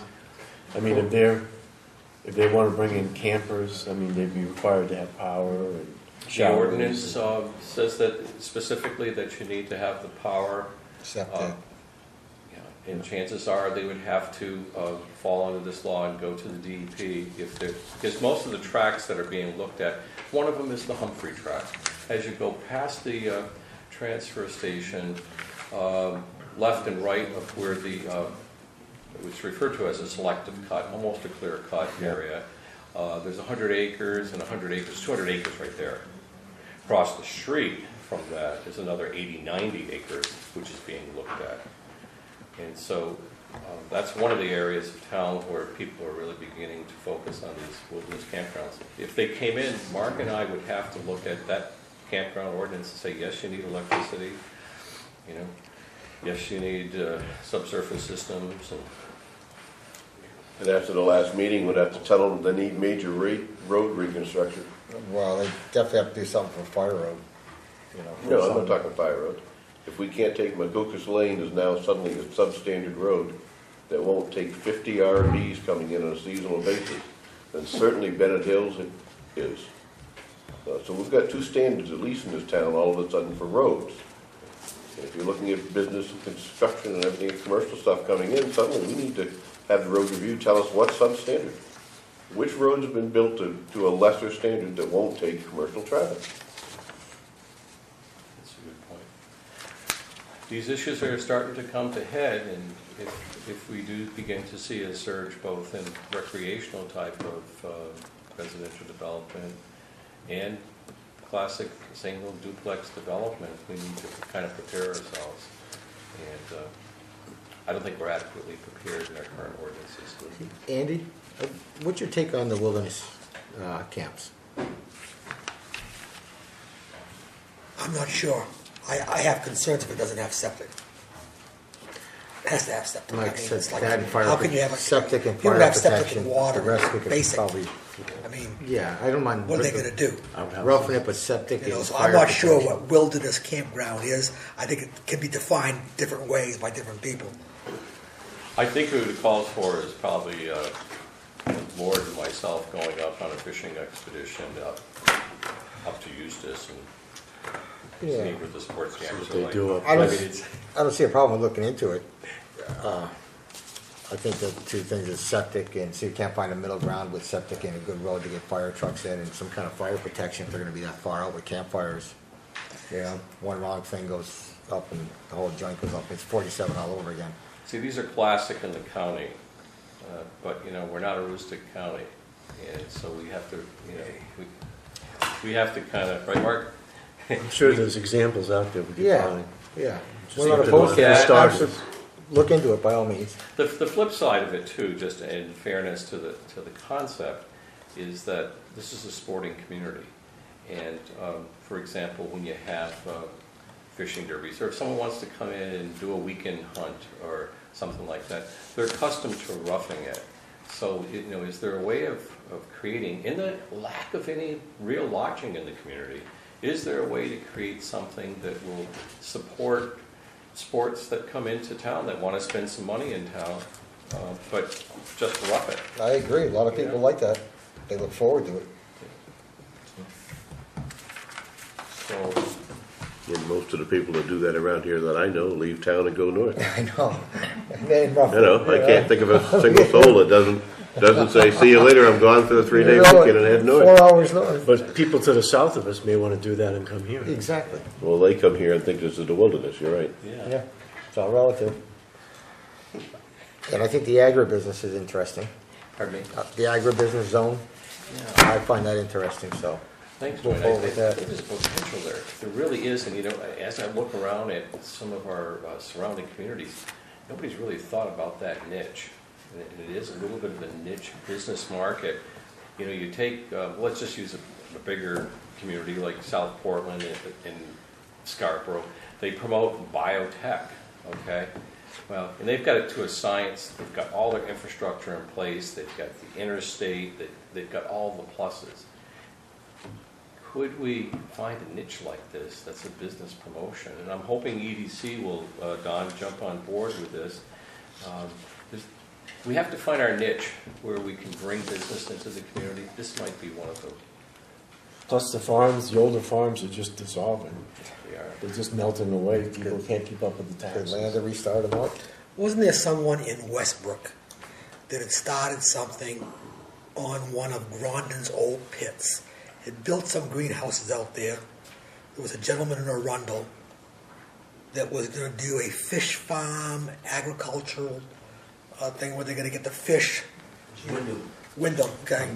I mean, if they want to bring in campers, I mean, they'd be required to have power and The showers. ordinance says that specifically that you need to have the power. Septic. And chances are they would have to fall under this law and go to the DEP because most of the tracks that are being looked at, one of them is the Humphrey track. As you go past the transfer station, left and right of where it's referred to as a selective cut, almost a clear cut area. There's 100 acres and 100 acres, 200 acres right there. Across the street from that is another 80, 90 acres, which is being looked at. And so that's one of the areas of town where people are really beginning to focus on these wilderness campgrounds. If they came in, Mark and I would have to look at that campground ordinance and say, yes, you need electricity, yes, you need subsurface systems. And after the last meeting, we'd have to tell them they need major road reconstruction. Well, they definitely have to do something for Fire Road, No, I'm not talking Fire Road. If we can't take Magucas Lane is now suddenly a substandard road that won't take 50 RVs coming in on a seasonal basis, then certainly Bennett Hills it is. So we've got 2 standards, at least in this town, all of a sudden for roads. And if you're looking at business and construction and everything, commercial stuff coming in, suddenly we need to have the road review tell us what's substandard. Which roads have been built to a lesser standard that won't take commercial traffic? That's a good point. These issues are starting to come to head, and if we do begin to see a surge both in recreational type of residential development and classic single duplex development, we need to kind of prepare ourselves. And I don't think we're adequately prepared in our current ordinances. Andy, what's your take on the wilderness camps? I'm not sure. I have concerns if it doesn't have septic. It has to have septic. Like I mean, septic, it's like, that and fire how can you have a septic and you don't fire have septic protection, and water? the rest we could Basic. probably- I mean, Yeah, I don't mind. what are they going to do? Roughing it with septic You know, and so fire I'm not sure protection. what wilderness campground is. I think it can be defined different ways by different people. I think what it calls for is probably Lord and myself going up on a fishing expedition up to Eustis and Yeah. see what the sports camps what are they like. do up I don't, it's- I don't see a problem with looking into it. I think the 2 things is septic, and so you can't find a middle ground with septic and a good road to get fire trucks in, and some kind of fire protection if they're gonna be that far out with campfires. You know, one wrong thing goes up and the whole joint goes up. It's 47 all over again. See, these are classic in the county, but, we're not a rustic county, and so we have to, we have to kind of, right, Mark? I'm sure there's examples out there we could Yeah, find. yeah. Just We're not need to opposed to know it. for starters. Look into it by all means. The flip side of it too, just in fairness to the concept, is that this is a sporting community. And for example, when you have fishing derbies, or if someone wants to come in and do a weekend hunt or something like that, they're accustomed to roughing it. So, is there a way of creating, in the lack of any real lodging in the community, is there a way to create something that will support sports that come into town that want to spend some money in town, but just rough it? I agree. A lot of people like that. They look forward to it. So, And most of the people that do that around here that I know leave town and go north. I know. Man, rough. I can't think of a single soul that doesn't say, see you later, I'm gone for the 3-day weekend and head north. 4 hours north. But people to the south of us may want to do that and come here. Exactly. Well, they come here and think this is the wilderness, you're right. Yeah, it's all relative. And I think the agribusiness is interesting. pardon me? The agribusiness zone, I find that interesting, so. Thanks, Go Dwayne. forward I with think that. there's potential there. There really is, and as I look around at some of our surrounding communities, nobody's really thought about that niche. And it is a little bit of a niche business market. You take, let's just use a bigger community like South Portland and Scarborough. They promote biotech, okay? Well, and they've got it to a science. They've got all their infrastructure in place. They've got the interstate. They've got all the pluses. Could we find a niche like this that's a business promotion? And I'm hoping EDC will, Don, jump on board with this. We have to find our niche where we can bring business into the community. This might be one of them. Plus the farms, the older farms are just dissolving. They are. They're just melting away. People can't keep up with the Could land taxes. to restart them up. Wasn't there someone in Westbrook that had started something on one of Grondin's old pits? Had built some greenhouses out there. There was a gentleman in Arundel that was going to do a fish farm, agricultural thing where they're going to get the fish. Wyndham, okay.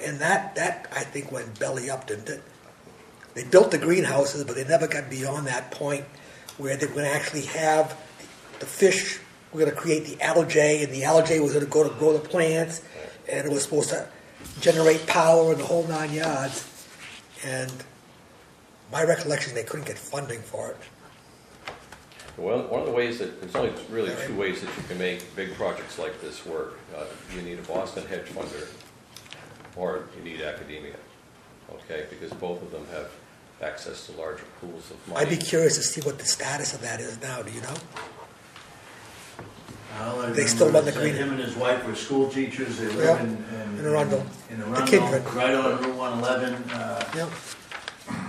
And that I think went belly up, didn't it? They built the greenhouses, but they never got beyond that point where they were going to actually have the fish. We're going to create the algae, and the algae was going to go to grow the plants, and it was supposed to generate power and the whole 9 yards. And my recollection, they couldn't get funding for it. Well, one of the ways that, there's only really two ways that you can make big projects like this work. You need a Boston hedge funder, or you need academia, okay? Because both of them have access to larger pools of money. I'd be curious to see what the status of that is now, do you know? They still run the green. Him and his wife were school teachers. They live Yeah. in Arundel. In The Arundel, Kindred. right on Route 111. Yep.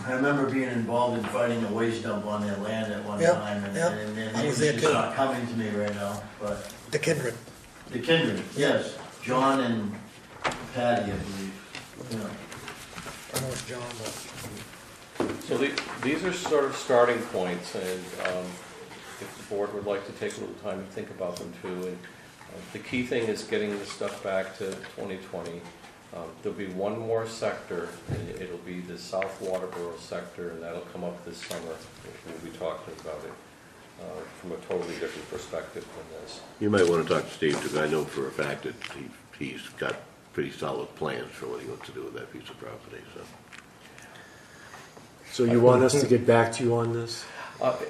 I remember being involved in fighting a waste dump on their land at one Yep, time, and yep. their I was names there just too. not coming to me right now. But The Kindred. the Kindred, yes, John and Patty, I believe. Yeah. I know it's John, but So these are sort of starting points, and if the board would like to take a little time to think about them too. And the key thing is getting this stuff back to 2020. There'll be one more sector, and it'll be the South Waterboro sector, and that'll come up this summer. We'll be talking about it from a totally different perspective than this. You might want to talk to Steve, because I know for a fact that he's got pretty solid plans for what he wants to do with that piece of property, so. So you want us to get back to you on this?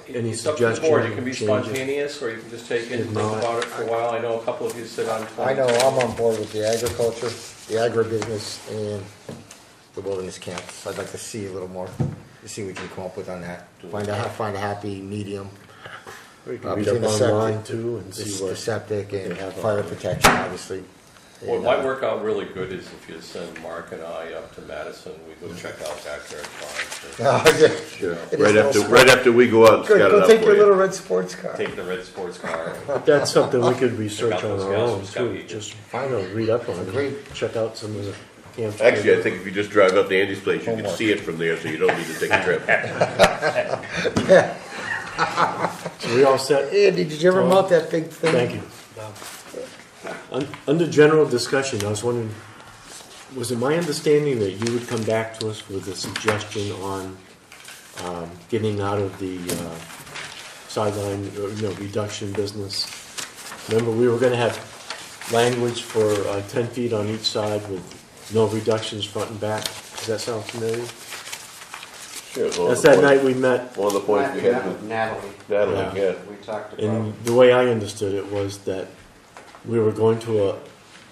Any It's up to the board. You can be suggestions, spontaneous, or you can just take it and If think not- about it for a while. I know a couple of you sit on. I know I'm on board with the agriculture, the agribusiness, and the wilderness camps. I'd like to see a little more, to see what we can come up with on that. Find a happy medium. We can read between up the septic- online too and see the what. septic and they have fire on there. protection, obviously. What And, might work out really good is if you send Mark and I up to Madison, we go check out backyard farms. Oh, yeah. Sure. It is Right after we go out and Good, scout it go out take for your you. little red sports car. Take the red sports car. That's something we could research Check out on those our guys own from Scout too. Eagle. Just read up on Agreed. it. Check out some of the camps. Actually, I think if you just drive up to Andy's place, you can Homework. see it from there, so you don't need to take a trip. So we all set? Andy, did you ever mount that big thing? Thank you. Under general discussion, I was wondering, was it my understanding that you would come back to us with a suggestion on getting out of the sideline, reduction business? Remember, we were gonna have language for 10 feet on each side with no reductions front and back. Does that sound familiar? Sure. it's one of That's the that points- night we met, One of the points we had with Natalie, Natalie, Yeah. yeah. we talked about, and the way I understood it was that we were going to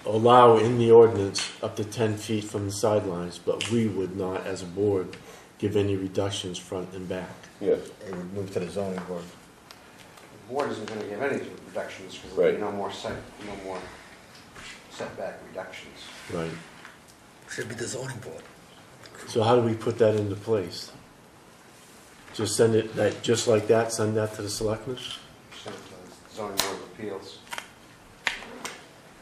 allow in the ordinance up to 10 feet from the sidelines, but we would not, as a board, give any reductions front and back. Yes, It would move to the zoning board. the board isn't gonna give any reductions, because there'll be Right. no more setback reductions. Right. Should be the zoning board. So how do we put that into place? Just send it, just like that, send that to the selectmen? Send it to the zoning board of appeals.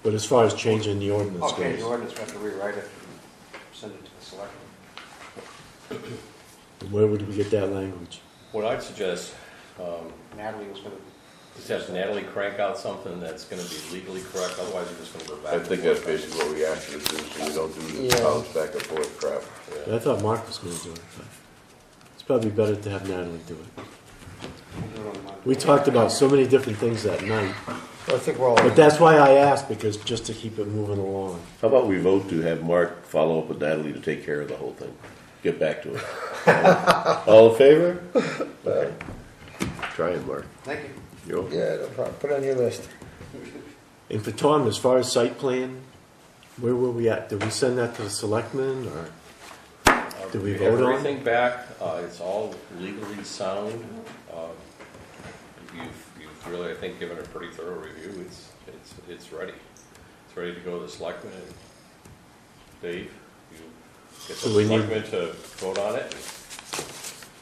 But as far as changing the ordinance Okay, the goes, ordinance, we have to rewrite it and send it to the selectmen. where would we get that language? What I'd suggest Natalie was gonna, is have Natalie crank out something that's gonna be legally correct, otherwise we're just gonna go back. I think that's basically what we asked you to do, so we don't do the Yeah. bounce back and forth crap. I thought Mark was gonna do it, but it's probably better to have Natalie do it. we'll do it on We talked about so many different things that night, Well, I think we're all. but that's why I asked, because just to keep it moving along. How about we vote to have Mark follow up with Natalie to take care of the whole thing? Get back to it. All in favor? Okay. Try it, Mark. Thank you. You okay? Yeah, no problem. Put it on your list. And for Tom, as far as site plan, where were we at? Did we send that to the selectmen, or did we vote on it? Everything back, it's all legally sound. You've really, I think, given a pretty thorough review. It's ready. It's ready to go to the selectmen. And Dave, you get the So we need- selectmen to vote on it and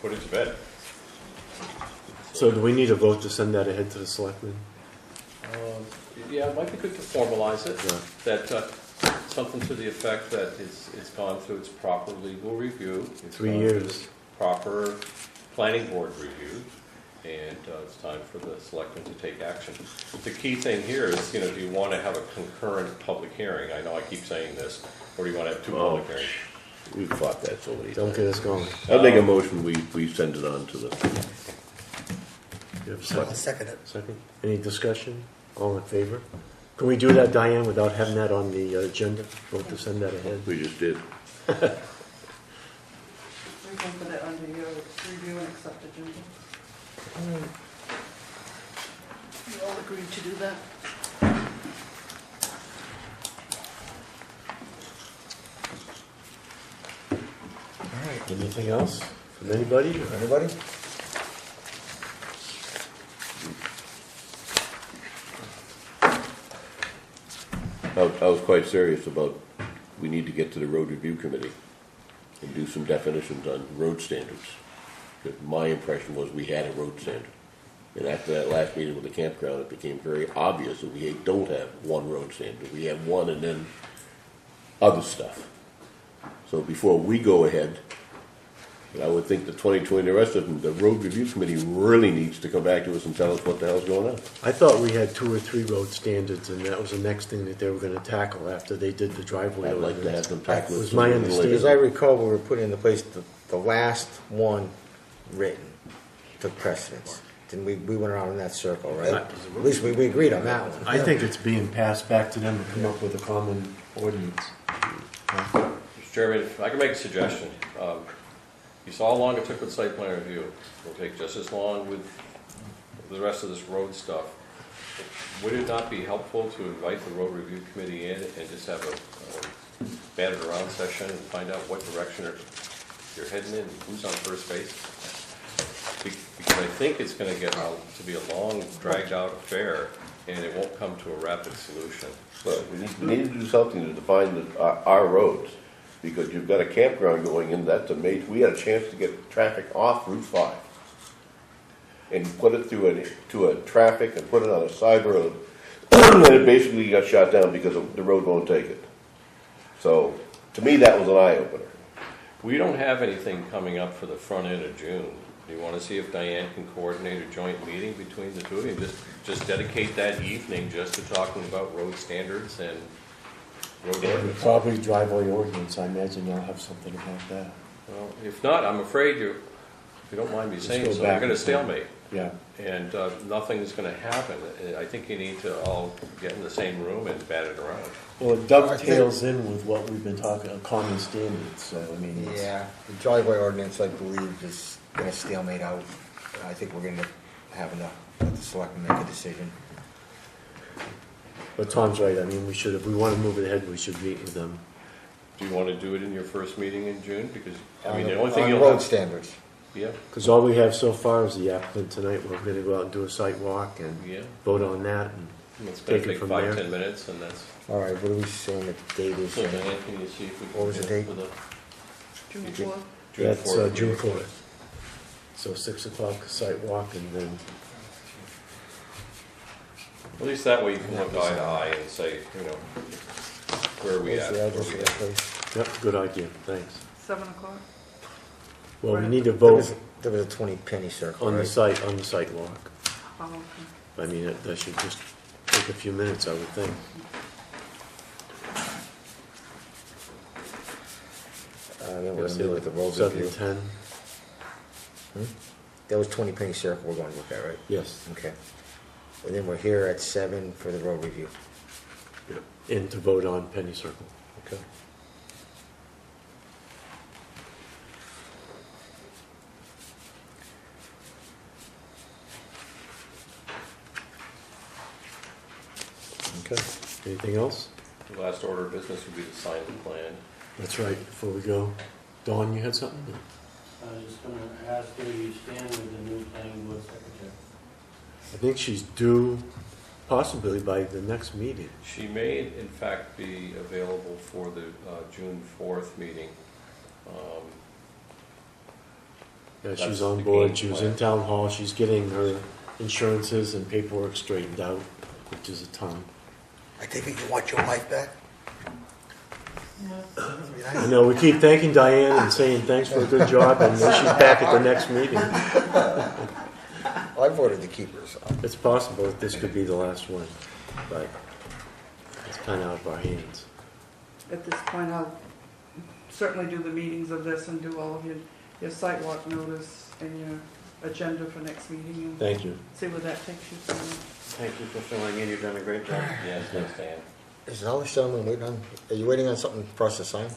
put it to bed. So do we need a vote to send that ahead to the selectmen? Yeah, it might be good to formalize it, Yeah. that, something to the effect that it's gone through its proper legal review. It's 3 gone through years. its proper planning board review, and it's time for the selectmen to take action. The key thing here is, do you want to have a concurrent public hearing? I know I keep saying this, or do you want to have two Oh. public hearings? We've fought that so many Don't times. get us going. I'll make a motion, we send it on to the, You have a I'll second? second it. Second? Any discussion? All in favor? Can we do that, Diane, without having that on the agenda? Vote to send that ahead? we just did. We can put it under your review and accept agenda. You all agreed to do that? All right. Anything else from anybody? Anybody? I was quite serious about, we need to get to the road review committee and do some definitions on road standards. Because my impression was we had a road standard. And after that last meeting with the campground, it became very obvious that we don't have one road standard. We have one and then other stuff. So before we go ahead, I would think the 2020, the rest of them, the road review committee really needs to come back to us and tell us what the hell's going on. I thought we had 2 or 3 road standards, and that was the next thing that they were gonna tackle after they did the driveway. I'd like to have them tackle it. Was my understanding. As I recall, we were putting into place the last one written took precedence. Then we went around in that circle, right? At least we agreed on that one. I think it's being passed back to them to come up with a common ordinance. Mr. Chairman, if I can make a suggestion. You saw how long it took with site plan review. It'll take just as long with the rest of this road stuff. Would it not be helpful to invite the road review committee in and just have a batted around session and find out what direction you're heading in, and who's on first base? Because I think it's going to get out to be a long, dragged out affair, and it won't come to a rapid solution. Well, we need to do something to define our roads, because you've got a campground going in, that's amazing. We had a chance to get traffic off Route 5 and put it to a traffic and put it on a side road, and it basically got shot down because the road won't take it. So, to me, that was an eye-opener. We don't have anything coming up for the front end of June. Do you wanna see if Diane can coordinate a joint meeting between the two of you? Just dedicate that evening just to talking about road standards and road ordinance. Probably driveway ordinance, I imagine you'll have something about that. Well, if not, I'm afraid if you don't mind me Just saying go so, back you're gonna and forth. stalemate. Yeah, And nothing's gonna happen. I think you need to all get in the same room and bat it around. well, it dovetails in with what we've been talking, common standards, so I mean, it's- Yeah, the driveway ordinance, I believe, is gonna stalemate out. I think we're gonna have enough, let the selectmen make a decision. but Tom's right, I mean, we should, if we wanna move it ahead, we should meet with them. Do you wanna do it in your first meeting in June? Because, I mean, On the only thing on you'll road have. standards. Yeah, Because all we have so far is the applicant tonight, we're gonna go out and do a site walk and yeah. vote on that, and It's gonna Take it take from 5, there. 10 minutes and that's. All right, what are we saying the date is? So Diane, can you see if we can? What was the get date? for the June 4th. June that's 4th June meeting? 4th. So 6 o'clock site walk, and then, At least that way you can look eye to eye and say, where are we What's at? the Where address we of the at? place? yep, good idea, thanks. 7 o'clock. Well, we Right. need to There vote was, there was a 20 penny circle, on the right? site, on the site walk. Oh, okay. I mean, that should just take a few minutes, I would think. Then we're gonna meet with the road 7 review. to 10, That was 20 penny circle we're gonna look at, right? yes, Okay. And then we're here at 7 for the road review. yep. And to vote on Penny Circle. Okay. Okay, anything else? The last order of business would be to sign the plan. That's right, before we go. Dawn, you had something? I was just gonna ask where you stand with the new planning board secretary. I think she's due possibly by the next meeting. She may, in fact, be available for the June 4th meeting. Yeah, That's she's on the board, game she was plan. in town hall, she's getting her insurances and paperwork straightened out, which is a ton. I take it you want your life back? I know, we keep thanking Diane and saying thanks for a good job, and then she's back at the next meeting. I voted to keep her, so. It's possible that this could be the last one, but it's kind of out of our hands. At this point, I'll certainly do the meetings of this and do all of your site walk notice and your agenda for next meeting and Thank you. see where that takes you from there. Thank you for filling in, you've done a great job. Yes, thanks, Dan. Is all this gentleman waiting on, are you waiting on something for us to sign?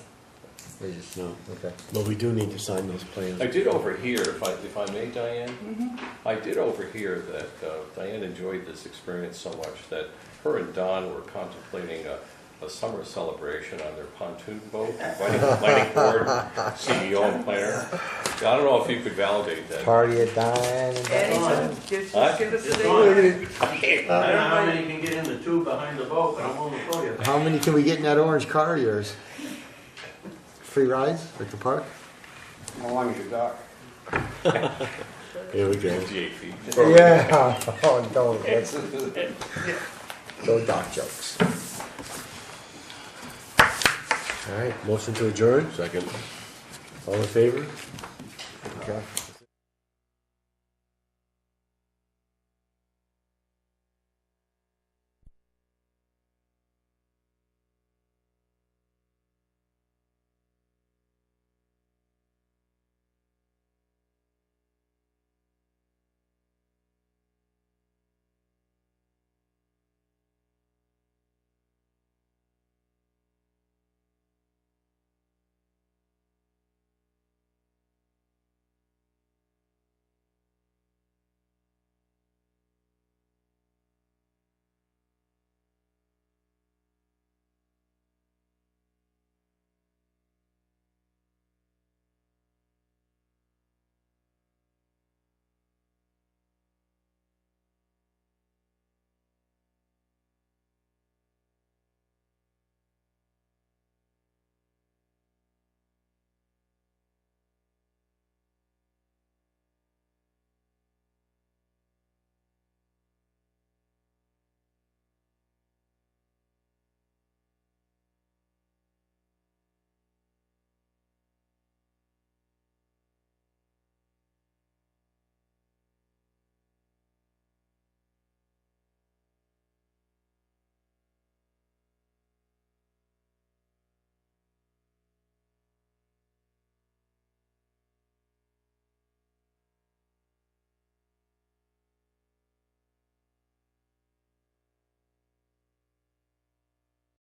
Or you just- No, Okay. but we do need to sign those plans. I did overhear, if I may, Diane, I did overhear that Diane enjoyed this experience so much that her and Don were contemplating a summer celebration on their pontoon boat, inviting the planning board, CEO and planner. I don't know if you could validate that. Party at Diane and Anytime, just Huh? give us a It's date. on. I don't know how many can get in the tube behind the boat, but I'm willing to show you. How many can we get in that orange car of yours? Free rides at the park? How long is your dock? Here we go. 58 feet. Yeah. Oh, no, that's, no dock jokes. All right, motion to adjourn? Second. All in favor? Okay.